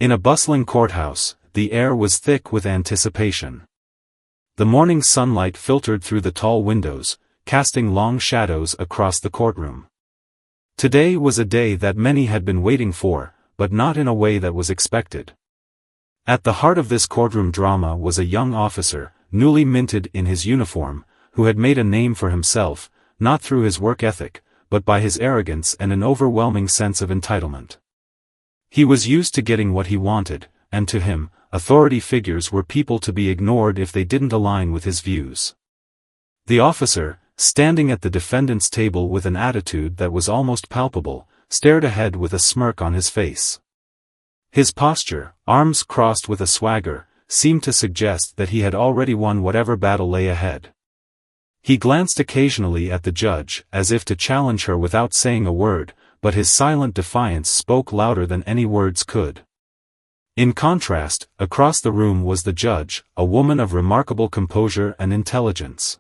In a bustling courthouse, the air was thick with anticipation. The morning sunlight filtered through the tall windows, casting long shadows across the courtroom. Today was a day that many had been waiting for, but not in a way that was expected. At the heart of this courtroom drama was a young officer, newly minted in his uniform, who had made a name for himself, not through his work ethic, but by his arrogance and an overwhelming sense of entitlement. He was used to getting what he wanted, and to him, authority figures were people to be ignored if they didn't align with his views. The officer, standing at the defendant's table with an attitude that was almost palpable, stared ahead with a smirk on his face. His posture, arms crossed with a swagger, seemed to suggest that he had already won whatever battle lay ahead. He glanced occasionally at the judge, as if to challenge her without saying a word, but his silent defiance spoke louder than any words could. In contrast, across the room was the judge, a woman of remarkable composure and intelligence.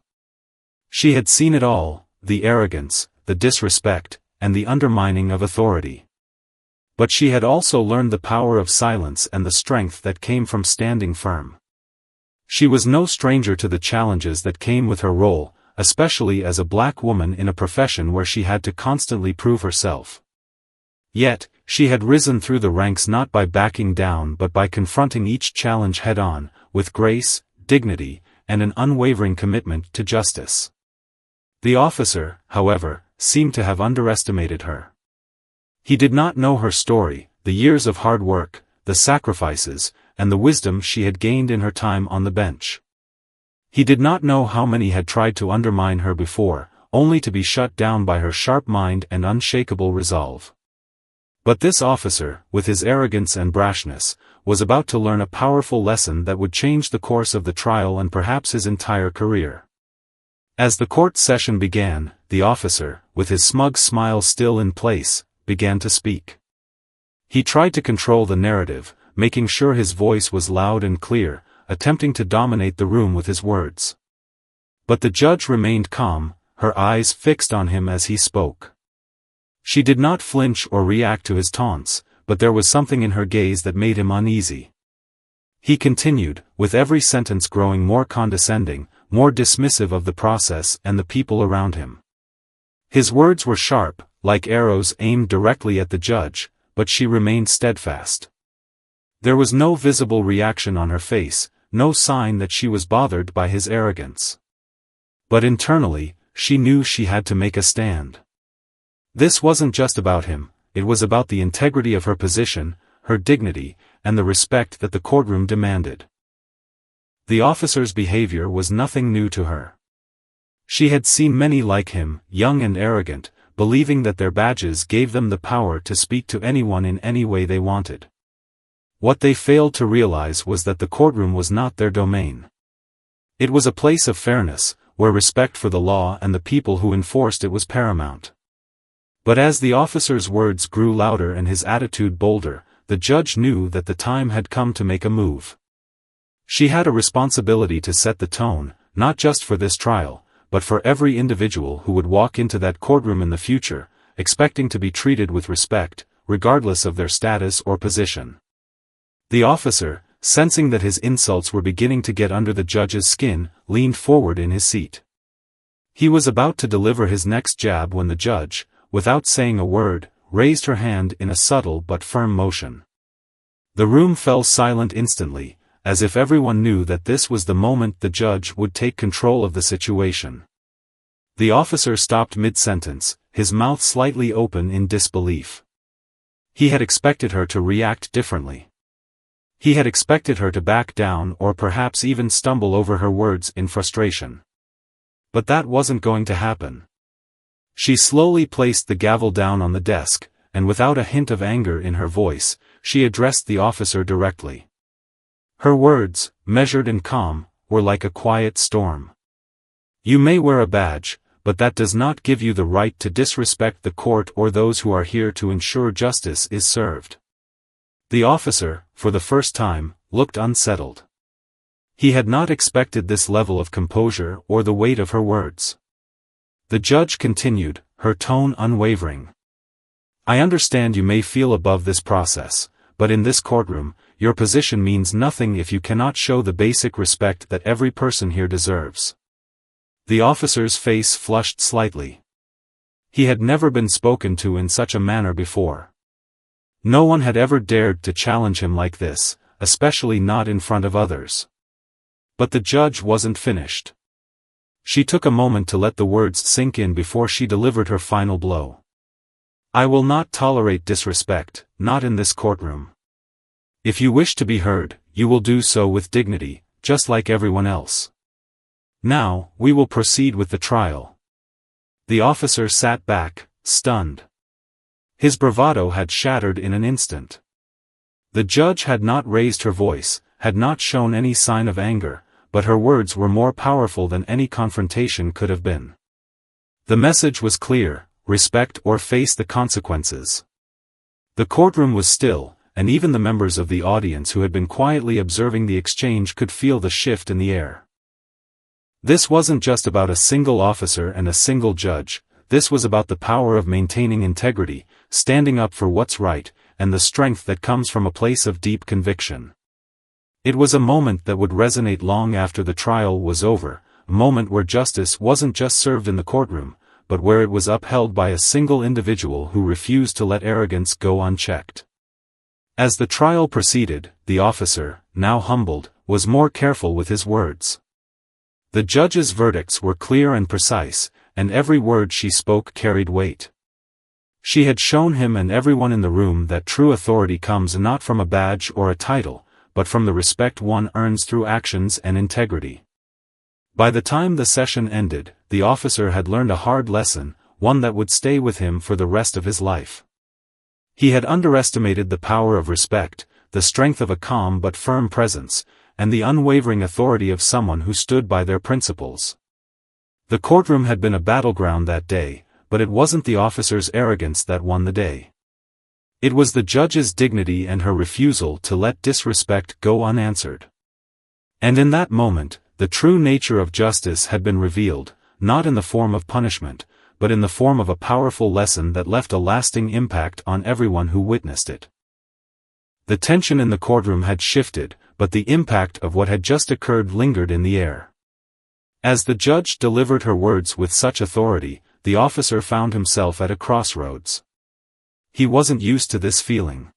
She had seen it all, the arrogance, the disrespect, and the undermining of authority. But she had also learned the power of silence and the strength that came from standing firm. She was no stranger to the challenges that came with her role, especially as a black woman in a profession where she had to constantly prove herself. Yet, she had risen through the ranks not by backing down but by confronting each challenge head-on, with grace, dignity, and an unwavering commitment to justice. The officer, however, seemed to have underestimated her. He did not know her story, the years of hard work, the sacrifices, and the wisdom she had gained in her time on the bench. He did not know how many had tried to undermine her before, only to be shut down by her sharp mind and unshakable resolve. But this officer, with his arrogance and brashness, was about to learn a powerful lesson that would change the course of the trial and perhaps his entire career. As the court session began, the officer, with his smug smile still in place, began to speak. He tried to control the narrative, making sure his voice was loud and clear, attempting to dominate the room with his words. But the judge remained calm, her eyes fixed on him as he spoke. She did not flinch or react to his taunts, but there was something in her gaze that made him uneasy. He continued, with every sentence growing more condescending, more dismissive of the process and the people around him. His words were sharp, like arrows aimed directly at the judge, but she remained steadfast. There was no visible reaction on her face, no sign that she was bothered by his arrogance. But internally, she knew she had to make a stand. This wasn't just about him, it was about the integrity of her position, her dignity, and the respect that the courtroom demanded. The officer's behavior was nothing new to her. She had seen many like him, young and arrogant, believing that their badges gave them the power to speak to anyone in any way they wanted. What they failed to realize was that the courtroom was not their domain. It was a place of fairness, where respect for the law and the people who enforced it was paramount. But as the officer's words grew louder and his attitude bolder, the judge knew that the time had come to make a move. She had a responsibility to set the tone, not just for this trial, but for every individual who would walk into that courtroom in the future, expecting to be treated with respect, regardless of their status or position. The officer, sensing that his insults were beginning to get under the judge's skin, leaned forward in his seat. He was about to deliver his next jab when the judge, without saying a word, raised her hand in a subtle but firm motion. The room fell silent instantly, as if everyone knew that this was the moment the judge would take control of the situation. The officer stopped mid-sentence, his mouth slightly open in disbelief. He had expected her to react differently. He had expected her to back down or perhaps even stumble over her words in frustration. But that wasn't going to happen. She slowly placed the gavel down on the desk, and without a hint of anger in her voice, she addressed the officer directly. Her words, measured and calm, were like a quiet storm. You may wear a badge, but that does not give you the right to disrespect the court or those who are here to ensure justice is served. The officer, for the first time, looked unsettled. He had not expected this level of composure or the weight of her words. The judge continued, her tone unwavering. I understand you may feel above this process, but in this courtroom, your position means nothing if you cannot show the basic respect that every person here deserves." The officer's face flushed slightly. He had never been spoken to in such a manner before. No one had ever dared to challenge him like this, especially not in front of others. But the judge wasn't finished. She took a moment to let the words sink in before she delivered her final blow. "I will not tolerate disrespect, not in this courtroom. If you wish to be heard, you will do so with dignity, just like everyone else. Now, we will proceed with the trial." The officer sat back, stunned. His bravado had shattered in an instant. The judge had not raised her voice, had not shown any sign of anger, but her words were more powerful than any confrontation could have been. The message was clear: respect or face the consequences. The courtroom was still, and even the members of the audience who had been quietly observing the exchange could feel the shift in the air. This wasn't just about a single officer and a single judge, this was about the power of maintaining integrity, standing up for what's right, and the strength that comes from a place of deep conviction. It was a moment that would resonate long after the trial was over, a moment where justice wasn't just served in the courtroom, but where it was upheld by a single individual who refused to let arrogance go unchecked. As the trial proceeded, the officer, now humbled, was more careful with his words. The judge's verdicts were clear and precise, and every word she spoke carried weight. She had shown him and everyone in the room that true authority comes not from a badge or a title, but from the respect one earns through actions and integrity. By the time the session ended, the officer had learned a hard lesson, one that would stay with him for the rest of his life. He had underestimated the power of respect, the strength of a calm but firm presence, and the unwavering authority of someone who stood by their principles. The courtroom had been a battleground that day, but it wasn't the officer's arrogance that won the day. It was the judge's dignity and her refusal to let disrespect go unanswered. And in that moment, the true nature of justice had been revealed, not in the form of punishment, but in the form of a powerful lesson that left a lasting impact on everyone who witnessed it. The tension in the courtroom had shifted, but the impact of what had just occurred lingered in the air. As the judge delivered her words with such authority, the officer found himself at a crossroads. He wasn't used to this feeling.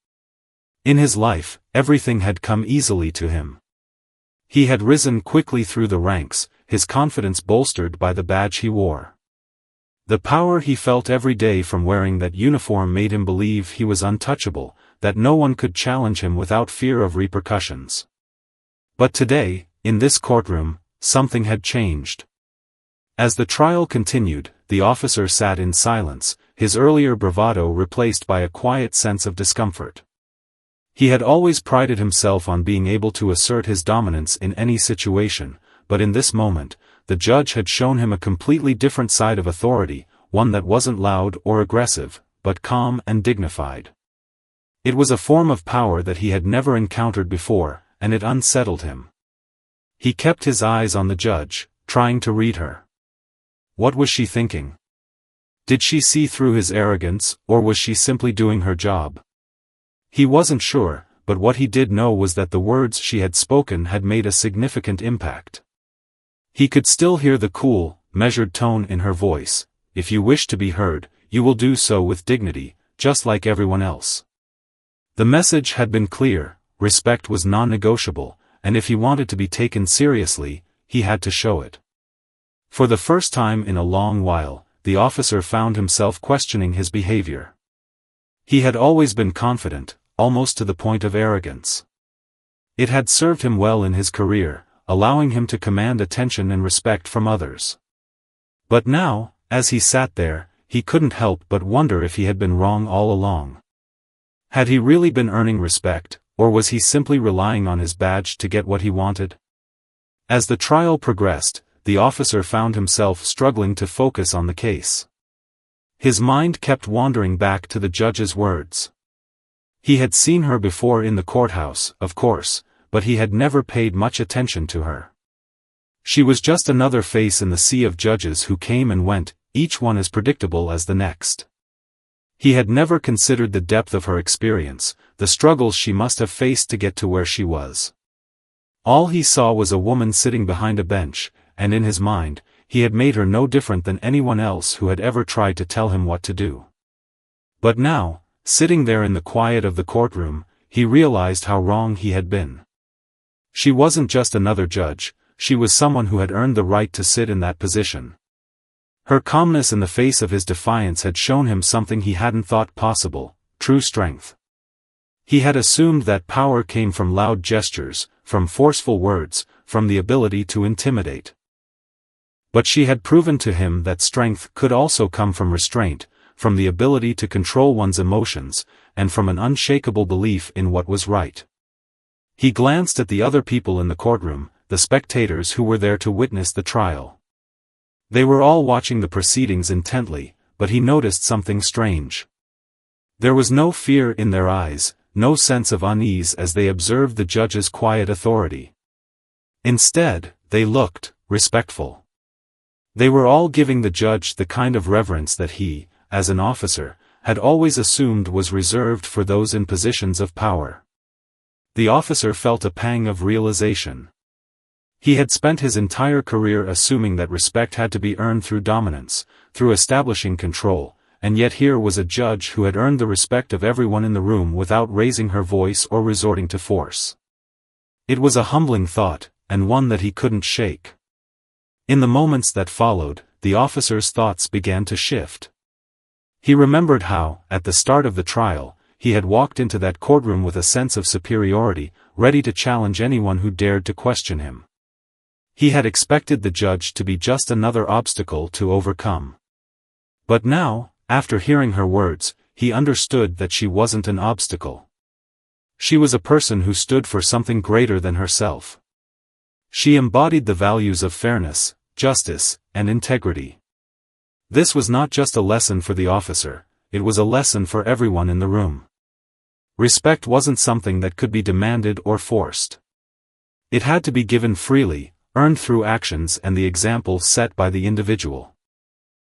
In his life, everything had come easily to him. He had risen quickly through the ranks, his confidence bolstered by the badge he wore. The power he felt every day from wearing that uniform made him believe he was untouchable, that no one could challenge him without fear of repercussions. But today, in this courtroom, something had changed. As the trial continued, the officer sat in silence, his earlier bravado replaced by a quiet sense of discomfort. He had always prided himself on being able to assert his dominance in any situation, but in this moment, the judge had shown him a completely different side of authority, one that wasn't loud or aggressive, but calm and dignified. It was a form of power that he had never encountered before, and it unsettled him. He kept his eyes on the judge, trying to read her. What was she thinking? Did she see through his arrogance, or was she simply doing her job? He wasn't sure, but what he did know was that the words she had spoken had made a significant impact. He could still hear the cool, measured tone in her voice. If you wish to be heard, you will do so with dignity, just like everyone else. The message had been clear, respect was non-negotiable, and if he wanted to be taken seriously, he had to show it. For the first time in a long while, the officer found himself questioning his behavior. He had always been confident, almost to the point of arrogance. It had served him well in his career, allowing him to command attention and respect from others. But now, as he sat there, he couldn't help but wonder if he had been wrong all along. Had he really been earning respect, or was he simply relying on his badge to get what he wanted? As the trial progressed, the officer found himself struggling to focus on the case. His mind kept wandering back to the judge's words. He had seen her before in the courthouse, of course, but he had never paid much attention to her. She was just another face in the sea of judges who came and went, each one as predictable as the next. He had never considered the depth of her experience, the struggles she must have faced to get to where she was. All he saw was a woman sitting behind a bench, and in his mind, he had made her no different than anyone else who had ever tried to tell him what to do. But now, sitting there in the quiet of the courtroom, he realized how wrong he had been. She wasn't just another judge, she was someone who had earned the right to sit in that position. Her calmness in the face of his defiance had shown him something he hadn't thought possible: true strength. He had assumed that power came from loud gestures, from forceful words, from the ability to intimidate. But she had proven to him that strength could also come from restraint, from the ability to control one's emotions, and from an unshakable belief in what was right. He glanced at the other people in the courtroom, the spectators who were there to witness the trial. They were all watching the proceedings intently, but he noticed something strange. There was no fear in their eyes, no sense of unease as they observed the judge's quiet authority. Instead, they looked respectful. They were all giving the judge the kind of reverence that he, as an officer, had always assumed was reserved for those in positions of power. The officer felt a pang of realization. He had spent his entire career assuming that respect had to be earned through dominance, through establishing control, and yet here was a judge who had earned the respect of everyone in the room without raising her voice or resorting to force. It was a humbling thought, and one that he couldn't shake. In the moments that followed, the officer's thoughts began to shift. He remembered how, at the start of the trial, he had walked into that courtroom with a sense of superiority, ready to challenge anyone who dared to question him. He had expected the judge to be just another obstacle to overcome. But now, after hearing her words, he understood that she wasn't an obstacle. She was a person who stood for something greater than herself. She embodied the values of fairness, justice, and integrity. This was not just a lesson for the officer, it was a lesson for everyone in the room. Respect wasn't something that could be demanded or forced. It had to be given freely, earned through actions and the example set by the individual.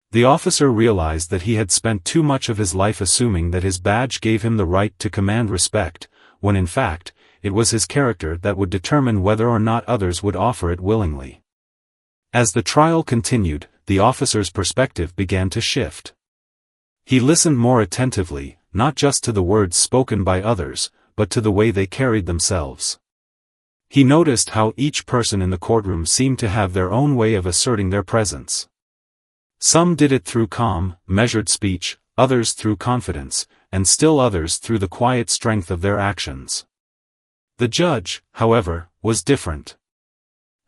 The officer realized that he had spent too much of his life assuming that his badge gave him the right to command respect, when in fact, it was his character that would determine whether or not others would offer it willingly. As the trial continued, the officer's perspective began to shift. He listened more attentively, not just to the words spoken by others, but to the way they carried themselves. He noticed how each person in the courtroom seemed to have their own way of asserting their presence. Some did it through calm, measured speech, others through confidence, and still others through the quiet strength of their actions. The judge, however, was different.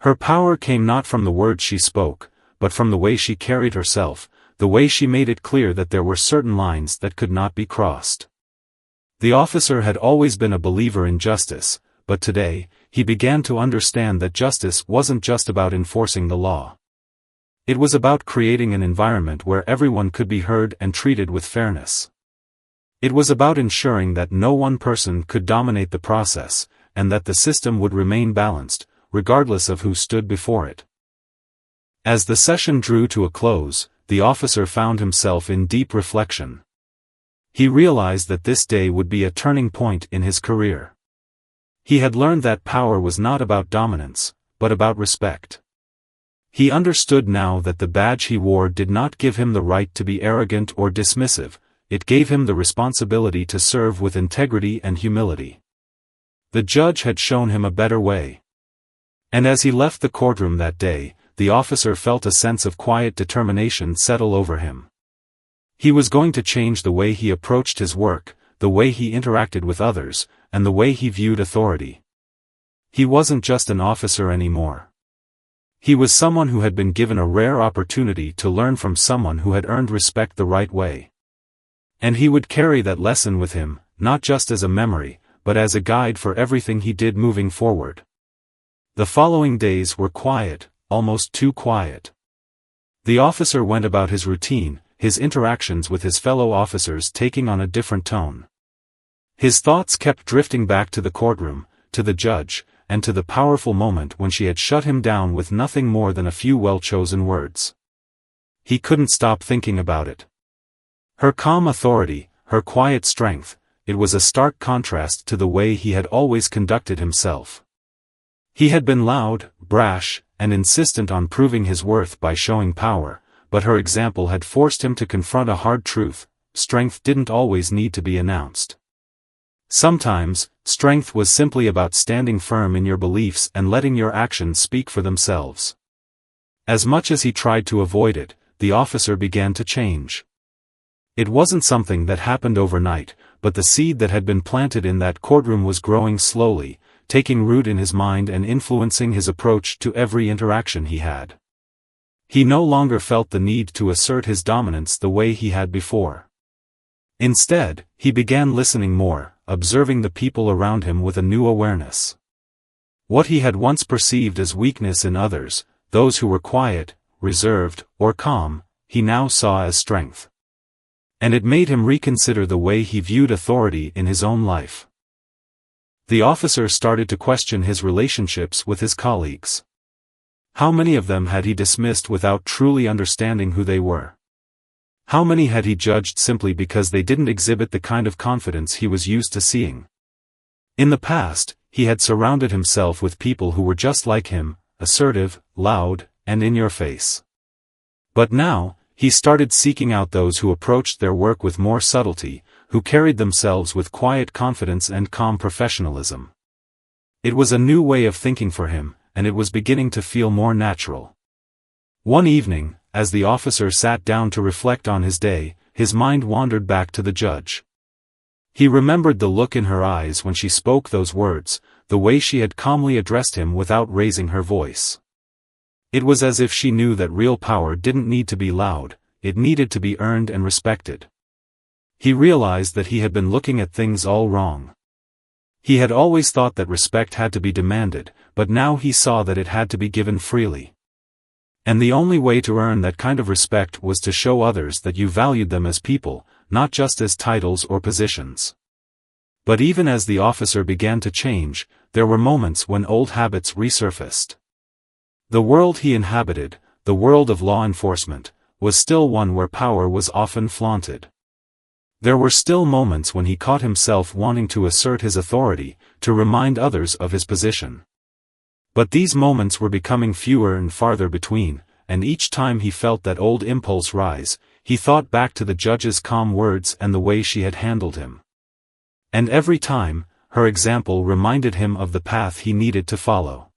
Her power came not from the words she spoke, but from the way she carried herself, the way she made it clear that there were certain lines that could not be crossed. The officer had always been a believer in justice, but today, he began to understand that justice wasn't just about enforcing the law. It was about creating an environment where everyone could be heard and treated with fairness. It was about ensuring that no one person could dominate the process, and that the system would remain balanced, regardless of who stood before it. As the session drew to a close, the officer found himself in deep reflection. He realized that this day would be a turning point in his career. He had learned that power was not about dominance, but about respect. He understood now that the badge he wore did not give him the right to be arrogant or dismissive, it gave him the responsibility to serve with integrity and humility. The judge had shown him a better way. And as he left the courtroom that day, the officer felt a sense of quiet determination settle over him. He was going to change the way he approached his work, the way he interacted with others, and the way he viewed authority. He wasn't just an officer anymore. He was someone who had been given a rare opportunity to learn from someone who had earned respect the right way. And he would carry that lesson with him, not just as a memory, but as a guide for everything he did moving forward. The following days were quiet, almost too quiet. The officer went about his routine, his interactions with his fellow officers taking on a different tone. His thoughts kept drifting back to the courtroom, to the judge, and to the powerful moment when she had shut him down with nothing more than a few well-chosen words. He couldn't stop thinking about it. Her calm authority, her quiet strength, it was a stark contrast to the way he had always conducted himself. He had been loud, brash, and insistent on proving his worth by showing power, but her example had forced him to confront a hard truth: strength didn't always need to be announced. Sometimes, strength was simply about standing firm in your beliefs and letting your actions speak for themselves. As much as he tried to avoid it, the officer began to change. It wasn't something that happened overnight, but the seed that had been planted in that courtroom was growing slowly, taking root in his mind and influencing his approach to every interaction he had. He no longer felt the need to assert his dominance the way he had before. Instead, he began listening more, observing the people around him with a new awareness. What he had once perceived as weakness in others, those who were quiet, reserved, or calm, he now saw as strength. And it made him reconsider the way he viewed authority in his own life. The officer started to question his relationships with his colleagues. How many of them had he dismissed without truly understanding who they were? How many had he judged simply because they didn't exhibit the kind of confidence he was used to seeing? In the past, he had surrounded himself with people who were just like him, assertive, loud, and in your face. But now, he started seeking out those who approached their work with more subtlety, who carried themselves with quiet confidence and calm professionalism. It was a new way of thinking for him, and it was beginning to feel more natural. One evening, as the officer sat down to reflect on his day, his mind wandered back to the judge. He remembered the look in her eyes when she spoke those words, the way she had calmly addressed him without raising her voice. It was as if she knew that real power didn't need to be loud, it needed to be earned and respected. He realized that he had been looking at things all wrong. He had always thought that respect had to be demanded, but now he saw that it had to be given freely. And the only way to earn that kind of respect was to show others that you valued them as people, not just as titles or positions. But even as the officer began to change, there were moments when old habits resurfaced. The world he inhabited, the world of law enforcement, was still one where power was often flaunted. There were still moments when he caught himself wanting to assert his authority, to remind others of his position. But these moments were becoming fewer and farther between, and each time he felt that old impulse rise, he thought back to the judge's calm words and the way she had handled him. And every time, her example reminded him of the path he needed to follow.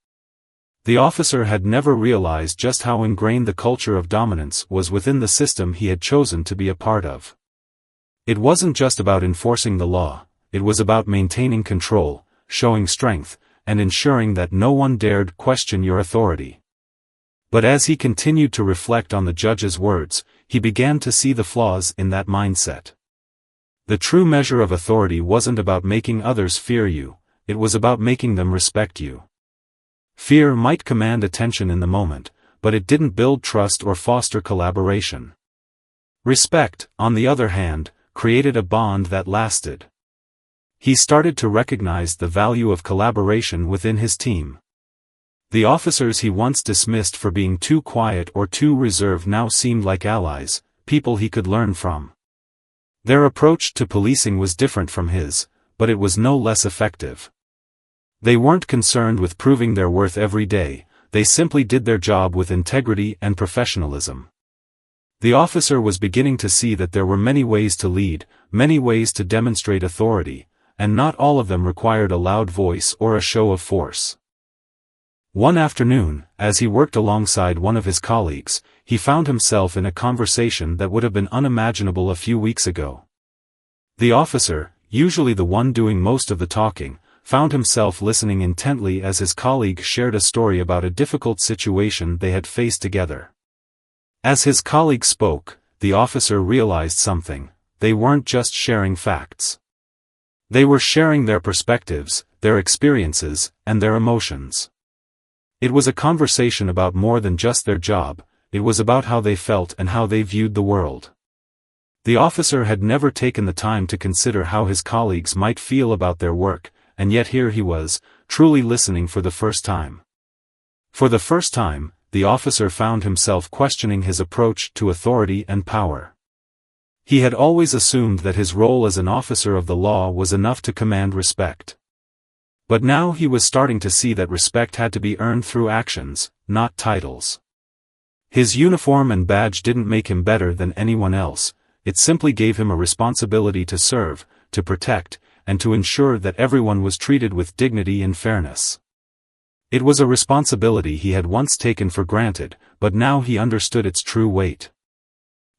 The officer had never realized just how ingrained the culture of dominance was within the system he had chosen to be a part of. It wasn't just about enforcing the law, it was about maintaining control, showing strength, and ensuring that no one dared question your authority. But as he continued to reflect on the judge's words, he began to see the flaws in that mindset. The true measure of authority wasn't about making others fear you, it was about making them respect you. Fear might command attention in the moment, but it didn't build trust or foster collaboration. Respect, on the other hand, created a bond that lasted. He started to recognize the value of collaboration within his team. The officers he once dismissed for being too quiet or too reserved now seemed like allies, people he could learn from. Their approach to policing was different from his, but it was no less effective. They weren't concerned with proving their worth every day, they simply did their job with integrity and professionalism. The officer was beginning to see that there were many ways to lead, many ways to demonstrate authority, and not all of them required a loud voice or a show of force. One afternoon, as he worked alongside one of his colleagues, he found himself in a conversation that would have been unimaginable a few weeks ago. The officer, usually the one doing most of the talking, found himself listening intently as his colleague shared a story about a difficult situation they had faced together. As his colleague spoke, the officer realized something: they weren't just sharing facts. They were sharing their perspectives, their experiences, and their emotions. It was a conversation about more than just their job, it was about how they felt and how they viewed the world. The officer had never taken the time to consider how his colleagues might feel about their work, and yet here he was, truly listening for the first time. For the first time, the officer found himself questioning his approach to authority and power. He had always assumed that his role as an officer of the law was enough to command respect. But now he was starting to see that respect had to be earned through actions, not titles. His uniform and badge didn't make him better than anyone else, it simply gave him a responsibility to serve, to protect, and to ensure that everyone was treated with dignity and fairness. It was a responsibility he had once taken for granted, but now he understood its true weight.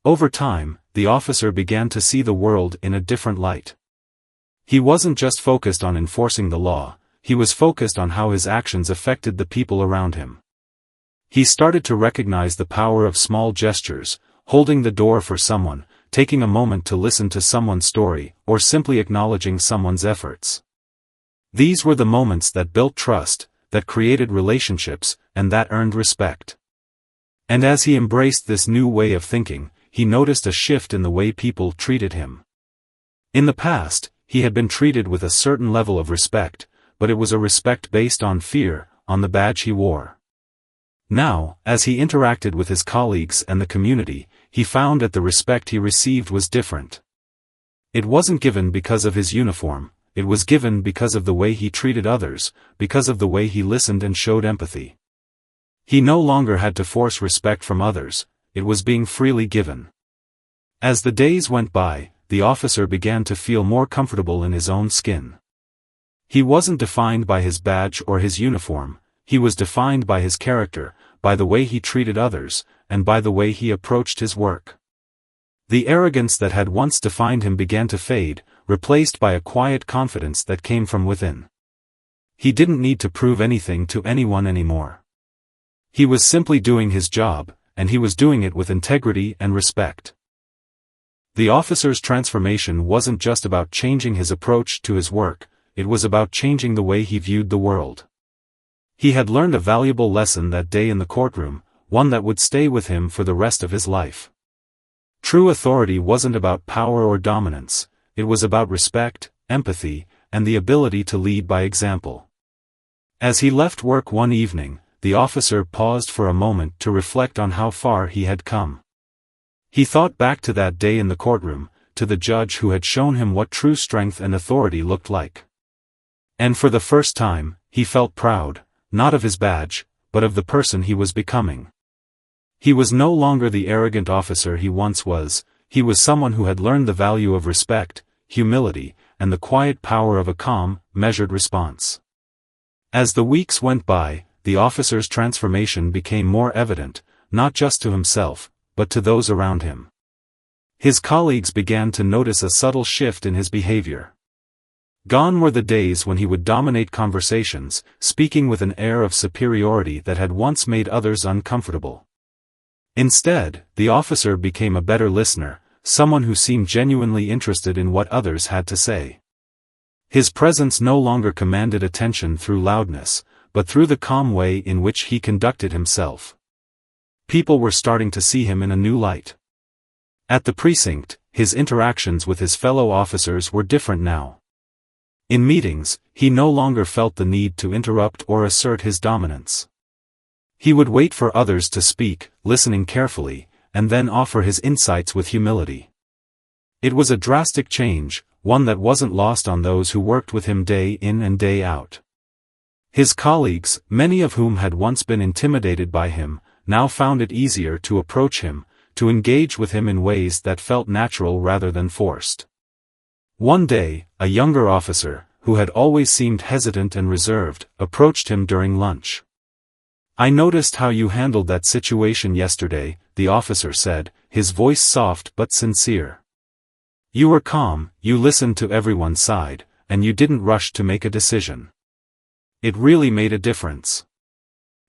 Over time, the officer began to see the world in a different light. He wasn't just focused on enforcing the law, he was focused on how his actions affected the people around him. He started to recognize the power of small gestures, holding the door for someone, taking a moment to listen to someone's story, or simply acknowledging someone's efforts. These were the moments that built trust, that created relationships, and that earned respect. And as he embraced this new way of thinking, he noticed a shift in the way people treated him. In the past, he had been treated with a certain level of respect, but it was a respect based on fear, on the badge he wore. Now, as he interacted with his colleagues and the community, he found that the respect he received was different. It wasn't given because of his uniform, it was given because of the way he treated others, because of the way he listened and showed empathy. He no longer had to force respect from others, it was being freely given. As the days went by, the officer began to feel more comfortable in his own skin. He wasn't defined by his badge or his uniform, he was defined by his character, by the way he treated others, and by the way he approached his work. The arrogance that had once defined him began to fade, replaced by a quiet confidence that came from within. He didn't need to prove anything to anyone anymore. He was simply doing his job, and he was doing it with integrity and respect. The officer's transformation wasn't just about changing his approach to his work, it was about changing the way he viewed the world. He had learned a valuable lesson that day in the courtroom, one that would stay with him for the rest of his life. True authority wasn't about power or dominance, it was about respect, empathy, and the ability to lead by example. As he left work one evening, the officer paused for a moment to reflect on how far he had come. He thought back to that day in the courtroom, to the judge who had shown him what true strength and authority looked like. And for the first time, he felt proud, not of his badge, but of the person he was becoming. He was no longer the arrogant officer he once was, he was someone who had learned the value of respect, humility, and the quiet power of a calm, measured response. As the weeks went by, the officer's transformation became more evident, not just to himself, but to those around him. His colleagues began to notice a subtle shift in his behavior. Gone were the days when he would dominate conversations, speaking with an air of superiority that had once made others uncomfortable. Instead, the officer became a better listener, someone who seemed genuinely interested in what others had to say. His presence no longer commanded attention through loudness, but through the calm way in which he conducted himself. People were starting to see him in a new light. At the precinct, his interactions with his fellow officers were different now. In meetings, he no longer felt the need to interrupt or assert his dominance. He would wait for others to speak, listening carefully, and then offer his insights with humility. It was a drastic change, one that wasn't lost on those who worked with him day in and day out. His colleagues, many of whom had once been intimidated by him, now found it easier to approach him, to engage with him in ways that felt natural rather than forced. One day, a younger officer, who had always seemed hesitant and reserved, approached him during lunch. "I noticed how you handled that situation yesterday," the officer said, his voice soft but sincere. "You were calm, you listened to everyone's side, and you didn't rush to make a decision. It really made a difference."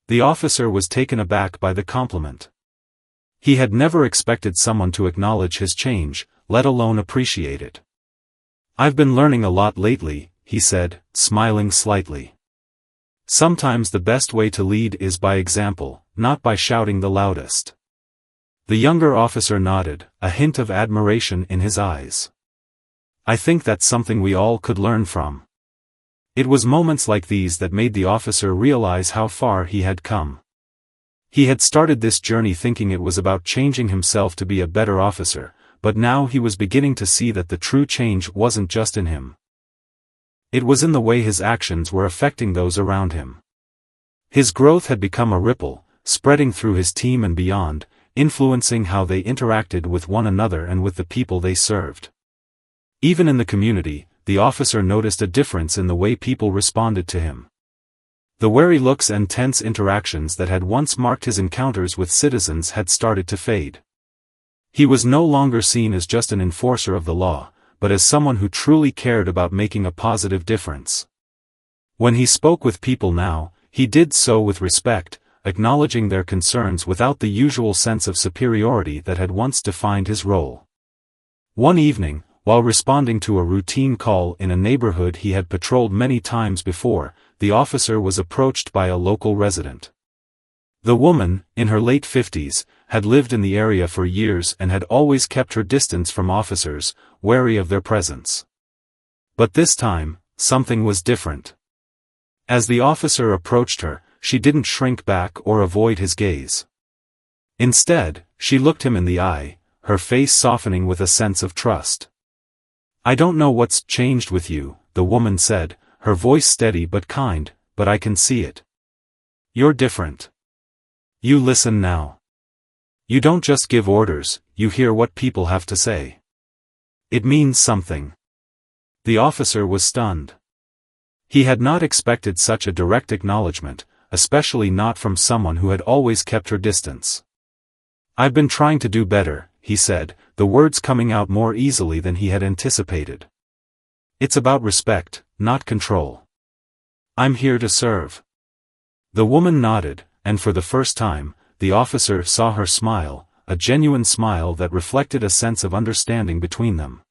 The officer was taken aback by the compliment. He had never expected someone to acknowledge his change, let alone appreciate it. "I've been learning a lot lately," he said, smiling slightly. "Sometimes the best way to lead is by example, not by shouting the loudest." The younger officer nodded, a hint of admiration in his eyes. "I think that's something we all could learn from." It was moments like these that made the officer realize how far he had come. He had started this journey thinking it was about changing himself to be a better officer, but now he was beginning to see that the true change wasn't just in him. It was in the way his actions were affecting those around him. His growth had become a ripple, spreading through his team and beyond, influencing how they interacted with one another and with the people they served. Even in the community, the officer noticed a difference in the way people responded to him. The wary looks and tense interactions that had once marked his encounters with citizens had started to fade. He was no longer seen as just an enforcer of the law, but as someone who truly cared about making a positive difference. When he spoke with people now, he did so with respect, acknowledging their concerns without the usual sense of superiority that had once defined his role. One evening, while responding to a routine call in a neighborhood he had patrolled many times before, the officer was approached by a local resident. The woman, in her late 50s, had lived in the area for years and had always kept her distance from officers, wary of their presence. But this time, something was different. As the officer approached her, she didn't shrink back or avoid his gaze. Instead, she looked him in the eye, her face softening with a sense of trust. "I don't know what's changed with you," the woman said, her voice steady but kind, "but I can see it. You're different. You listen now. You don't just give orders, you hear what people have to say. It means something." The officer was stunned. He had not expected such a direct acknowledgement, especially not from someone who had always kept her distance. "I've been trying to do better," he said, the words coming out more easily than he had anticipated. "It's about respect, not control. I'm here to serve." The woman nodded, and for the first time, the officer saw her smile, a genuine smile that reflected a sense of understanding between them.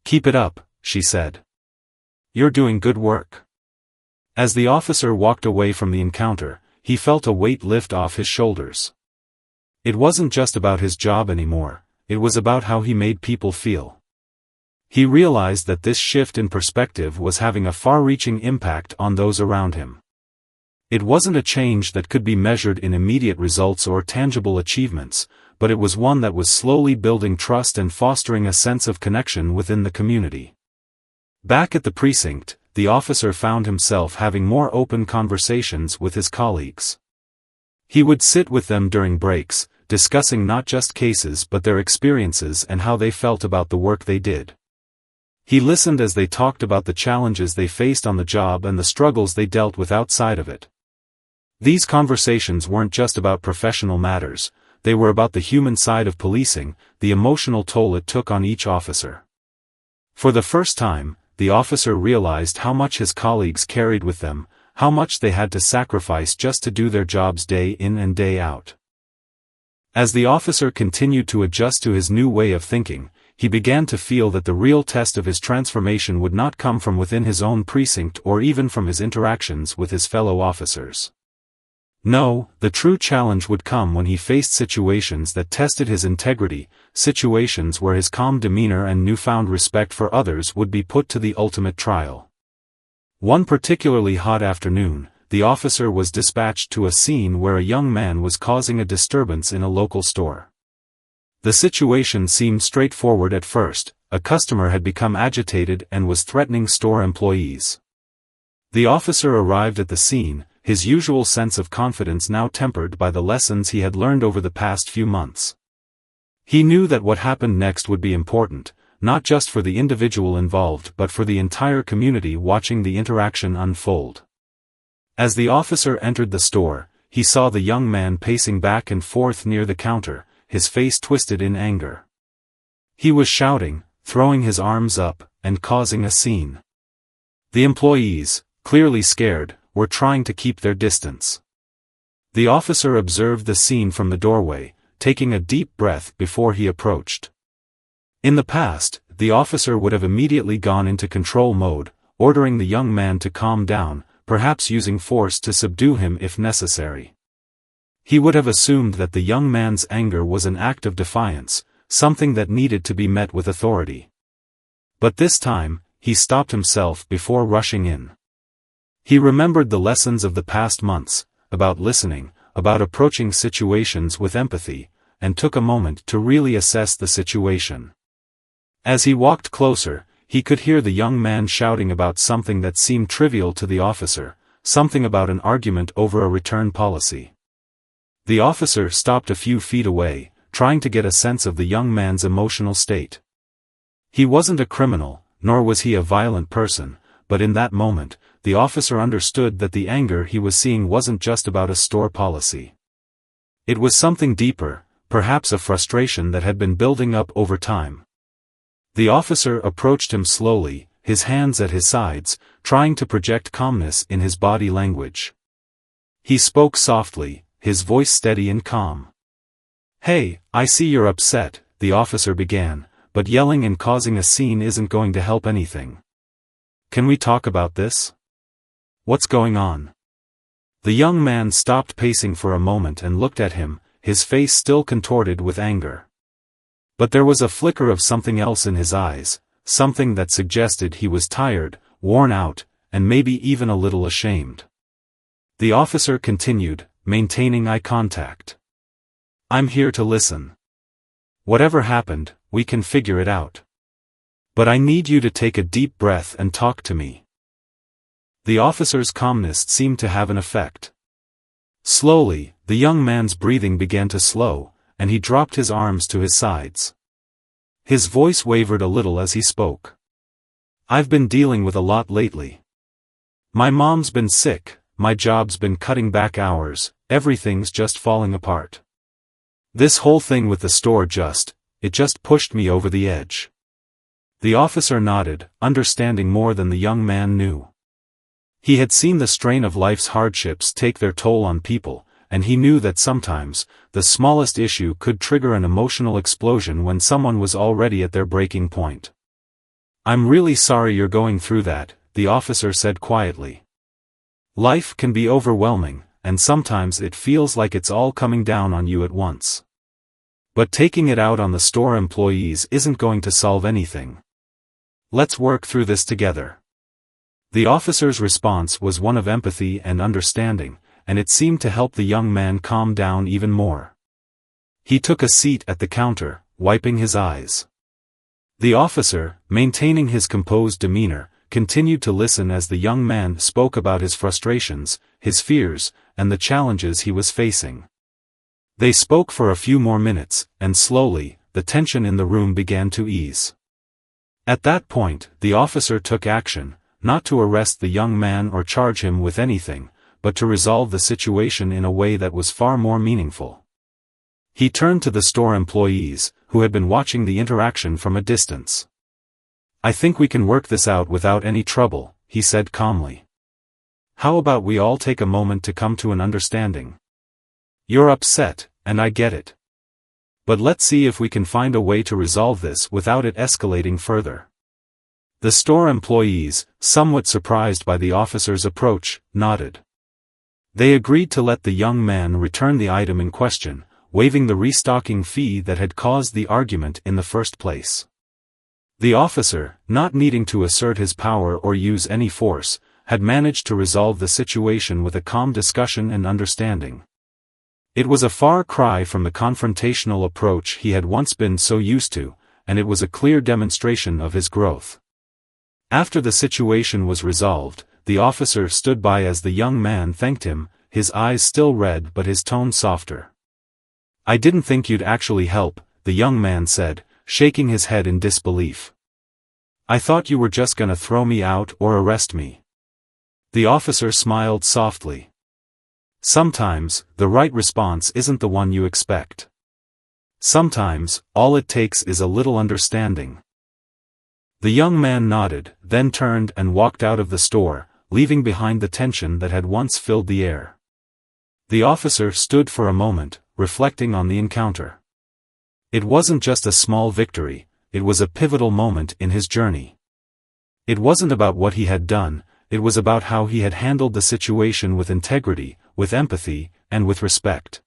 "Keep it up," she said. "You're doing good work." As the officer walked away from the encounter, he felt a weight lift off his shoulders. It wasn't just about his job anymore, it was about how he made people feel. He realized that this shift in perspective was having a far-reaching impact on those around him. It wasn't a change that could be measured in immediate results or tangible achievements, but it was one that was slowly building trust and fostering a sense of connection within the community. Back at the precinct, the officer found himself having more open conversations with his colleagues. He would sit with them during breaks, discussing not just cases but their experiences and how they felt about the work they did. He listened as they talked about the challenges they faced on the job and the struggles they dealt with outside of it. These conversations weren't just about professional matters, they were about the human side of policing, the emotional toll it took on each officer. For the first time, the officer realized how much his colleagues carried with them, how much they had to sacrifice just to do their jobs day in and day out. As the officer continued to adjust to his new way of thinking, he began to feel that the real test of his transformation would not come from within his own precinct or even from his interactions with his fellow officers. No, the true challenge would come when he faced situations that tested his integrity, situations where his calm demeanor and newfound respect for others would be put to the ultimate trial. One particularly hot afternoon, the officer was dispatched to a scene where a young man was causing a disturbance in a local store. The situation seemed straightforward at first, a customer had become agitated and was threatening store employees. The officer arrived at the scene, his usual sense of confidence now tempered by the lessons he had learned over the past few months. He knew that what happened next would be important, not just for the individual involved but for the entire community watching the interaction unfold. As the officer entered the store, he saw the young man pacing back and forth near the counter, his face twisted in anger. He was shouting, throwing his arms up, and causing a scene. The employees, clearly scared, were trying to keep their distance. The officer observed the scene from the doorway, taking a deep breath before he approached. In the past, the officer would have immediately gone into control mode, ordering the young man to calm down, perhaps using force to subdue him if necessary. He would have assumed that the young man's anger was an act of defiance, something that needed to be met with authority. But this time, he stopped himself before rushing in. He remembered the lessons of the past months, about listening, about approaching situations with empathy, and took a moment to really assess the situation. As he walked closer, he could hear the young man shouting about something that seemed trivial to the officer, something about an argument over a return policy. The officer stopped a few feet away, trying to get a sense of the young man's emotional state. He wasn't a criminal, nor was he a violent person, but in that moment, the officer understood that the anger he was seeing wasn't just about a store policy. It was something deeper, perhaps a frustration that had been building up over time. The officer approached him slowly, his hands at his sides, trying to project calmness in his body language. He spoke softly, his voice steady and calm. "Hey, I see you're upset," the officer began, "but yelling and causing a scene isn't going to help anything. Can we talk about this? What's going on?" The young man stopped pacing for a moment and looked at him, his face still contorted with anger. But there was a flicker of something else in his eyes, something that suggested he was tired, worn out, and maybe even a little ashamed. The officer continued, maintaining eye contact. "I'm here to listen. Whatever happened, we can figure it out. But I need you to take a deep breath and talk to me." The officer's calmness seemed to have an effect. Slowly, the young man's breathing began to slow, and he dropped his arms to his sides. His voice wavered a little as he spoke. "I've been dealing with a lot lately. My mom's been sick, my job's been cutting back hours, everything's just falling apart. This whole thing with the store it just pushed me over the edge." The officer nodded, understanding more than the young man knew. He had seen the strain of life's hardships take their toll on people, and he knew that sometimes, the smallest issue could trigger an emotional explosion when someone was already at their breaking point. "I'm really sorry you're going through that," the officer said quietly. "Life can be overwhelming, and sometimes it feels like it's all coming down on you at once. But taking it out on the store employees isn't going to solve anything. Let's work through this together." The officer's response was one of empathy and understanding, and it seemed to help the young man calm down even more. He took a seat at the counter, wiping his eyes. The officer, maintaining his composed demeanor, continued to listen as the young man spoke about his frustrations, his fears, and the challenges he was facing. They spoke for a few more minutes, and slowly, the tension in the room began to ease. At that point, the officer took action, not to arrest the young man or charge him with anything, but to resolve the situation in a way that was far more meaningful. He turned to the store employees, who had been watching the interaction from a distance. "I think we can work this out without any trouble," he said calmly. "How about we all take a moment to come to an understanding? You're upset, and I get it. But let's see if we can find a way to resolve this without it escalating further." The store employees, somewhat surprised by the officer's approach, nodded. They agreed to let the young man return the item in question, waiving the restocking fee that had caused the argument in the first place. The officer, not needing to assert his power or use any force, had managed to resolve the situation with a calm discussion and understanding. It was a far cry from the confrontational approach he had once been so used to, and it was a clear demonstration of his growth. After the situation was resolved, the officer stood by as the young man thanked him, his eyes still red but his tone softer. "I didn't think you'd actually help," the young man said, shaking his head in disbelief. "I thought you were just gonna throw me out or arrest me." The officer smiled softly. "Sometimes, the right response isn't the one you expect. Sometimes, all it takes is a little understanding." The young man nodded, then turned and walked out of the store, leaving behind the tension that had once filled the air. The officer stood for a moment, reflecting on the encounter. It wasn't just a small victory, it was a pivotal moment in his journey. It wasn't about what he had done, it was about how he had handled the situation with integrity, with empathy, and with respect.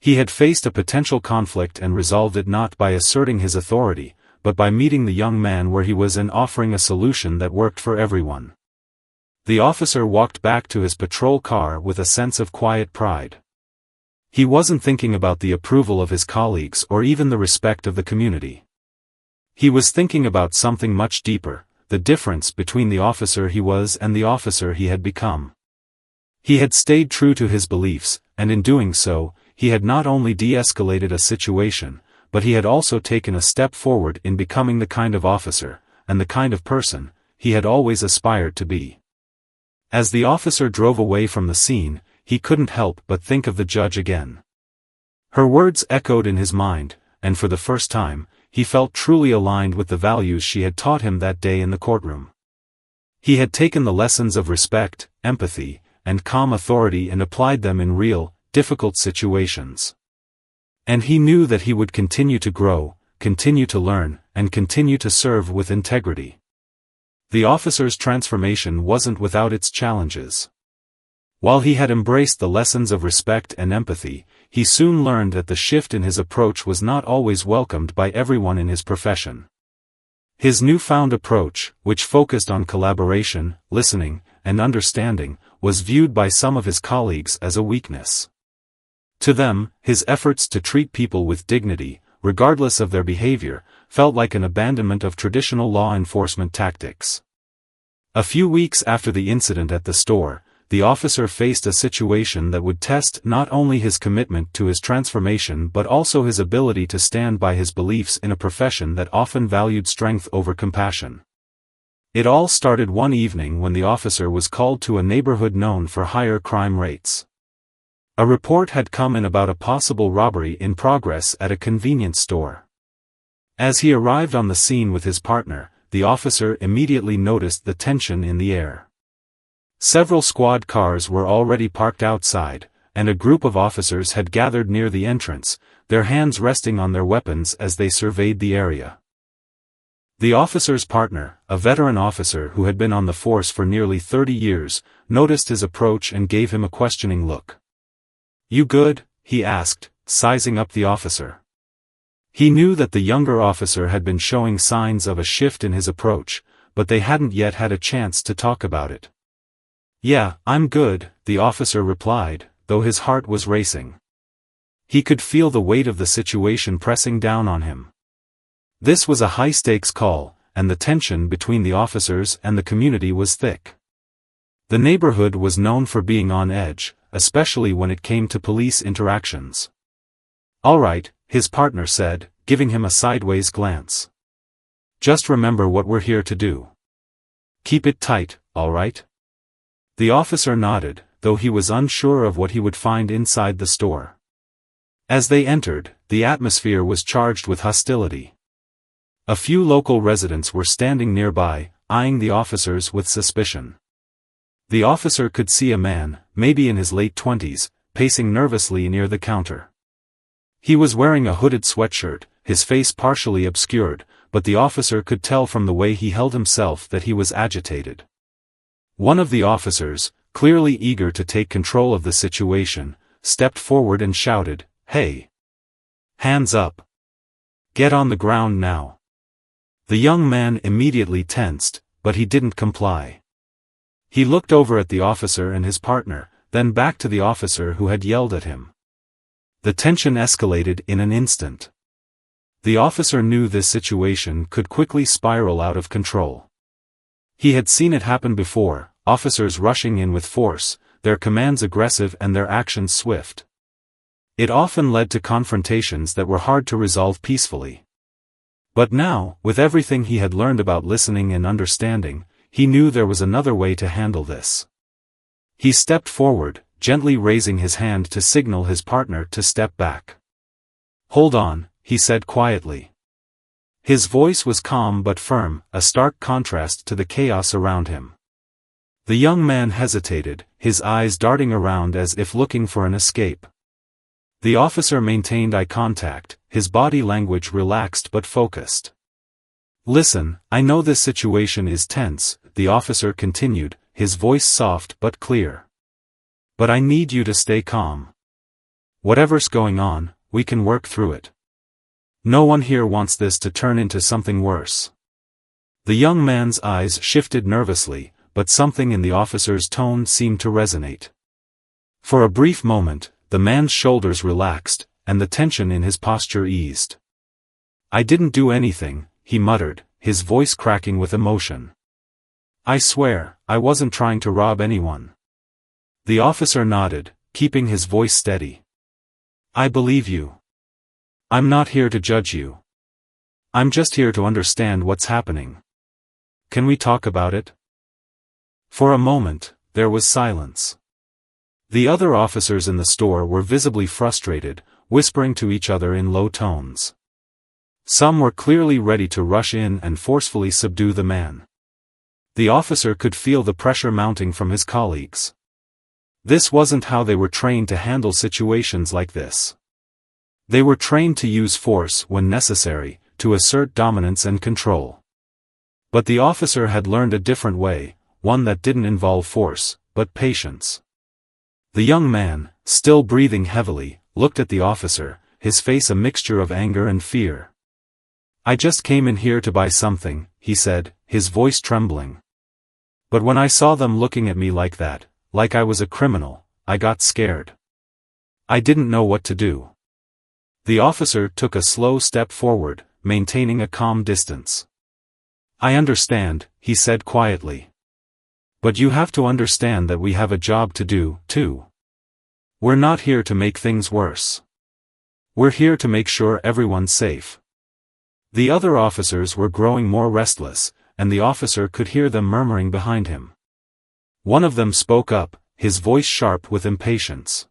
He had faced a potential conflict and resolved it not by asserting his authority, but by meeting the young man where he was and offering a solution that worked for everyone. The officer walked back to his patrol car with a sense of quiet pride. He wasn't thinking about the approval of his colleagues or even the respect of the community. He was thinking about something much deeper, the difference between the officer he was and the officer he had become. He had stayed true to his beliefs, and in doing so, he had not only de-escalated a situation, but he had also taken a step forward in becoming the kind of officer, and the kind of person, he had always aspired to be. As the officer drove away from the scene, he couldn't help but think of the judge again. Her words echoed in his mind, and for the first time, he felt truly aligned with the values she had taught him that day in the courtroom. He had taken the lessons of respect, empathy, and calm authority and applied them in real, difficult situations. And he knew that he would continue to grow, continue to learn, and continue to serve with integrity. The officer's transformation wasn't without its challenges. While he had embraced the lessons of respect and empathy, he soon learned that the shift in his approach was not always welcomed by everyone in his profession. His newfound approach, which focused on collaboration, listening, and understanding, was viewed by some of his colleagues as a weakness. To them, his efforts to treat people with dignity, regardless of their behavior, felt like an abandonment of traditional law enforcement tactics. A few weeks after the incident at the store, the officer faced a situation that would test not only his commitment to his transformation but also his ability to stand by his beliefs in a profession that often valued strength over compassion. It all started one evening when the officer was called to a neighborhood known for higher crime rates. A report had come in about a possible robbery in progress at a convenience store. As he arrived on the scene with his partner, the officer immediately noticed the tension in the air. Several squad cars were already parked outside, and a group of officers had gathered near the entrance, their hands resting on their weapons as they surveyed the area. The officer's partner, a veteran officer who had been on the force for nearly 30 years, noticed his approach and gave him a questioning look. "You good?" he asked, sizing up the officer. He knew that the younger officer had been showing signs of a shift in his approach, but they hadn't yet had a chance to talk about it. "Yeah, I'm good," the officer replied, though his heart was racing. He could feel the weight of the situation pressing down on him. This was a high-stakes call, and the tension between the officers and the community was thick. The neighborhood was known for being on edge, especially when it came to police interactions. "All right," his partner said, giving him a sideways glance. "Just remember what we're here to do. Keep it tight, all right?" The officer nodded, though he was unsure of what he would find inside the store. As they entered, the atmosphere was charged with hostility. A few local residents were standing nearby, eyeing the officers with suspicion. The officer could see a man, maybe in his late 20s, pacing nervously near the counter. He was wearing a hooded sweatshirt, his face partially obscured, but the officer could tell from the way he held himself that he was agitated. One of the officers, clearly eager to take control of the situation, stepped forward and shouted, "Hey! Hands up! Get on the ground now!" The young man immediately tensed, but he didn't comply. He looked over at the officer and his partner, then back to the officer who had yelled at him. The tension escalated in an instant. The officer knew this situation could quickly spiral out of control. He had seen it happen before, officers rushing in with force, their commands aggressive and their actions swift. It often led to confrontations that were hard to resolve peacefully. But now, with everything he had learned about listening and understanding, he knew there was another way to handle this. He stepped forward, gently raising his hand to signal his partner to step back. "Hold on," he said quietly. His voice was calm but firm, a stark contrast to the chaos around him. The young man hesitated, his eyes darting around as if looking for an escape. The officer maintained eye contact, his body language relaxed but focused. "Listen, I know this situation is tense," the officer continued, his voice soft but clear. "But I need you to stay calm. Whatever's going on, we can work through it. No one here wants this to turn into something worse." The young man's eyes shifted nervously, but something in the officer's tone seemed to resonate. For a brief moment, the man's shoulders relaxed, and the tension in his posture eased. "I didn't do anything," he muttered, his voice cracking with emotion. "I swear, I wasn't trying to rob anyone." The officer nodded, keeping his voice steady. "I believe you. I'm not here to judge you. I'm just here to understand what's happening. Can we talk about it?" For a moment, there was silence. The other officers in the store were visibly frustrated, whispering to each other in low tones. Some were clearly ready to rush in and forcefully subdue the man. The officer could feel the pressure mounting from his colleagues. This wasn't how they were trained to handle situations like this. They were trained to use force when necessary, to assert dominance and control. But the officer had learned a different way, one that didn't involve force, but patience. The young man, still breathing heavily, looked at the officer, his face a mixture of anger and fear. "I just came in here to buy something," he said, his voice trembling. "But when I saw them looking at me like that, like I was a criminal, I got scared. I didn't know what to do." The officer took a slow step forward, maintaining a calm distance. "I understand," he said quietly. "But you have to understand that we have a job to do, too. We're not here to make things worse. We're here to make sure everyone's safe." The other officers were growing more restless, and the officer could hear them murmuring behind him. One of them spoke up, his voice sharp with impatience.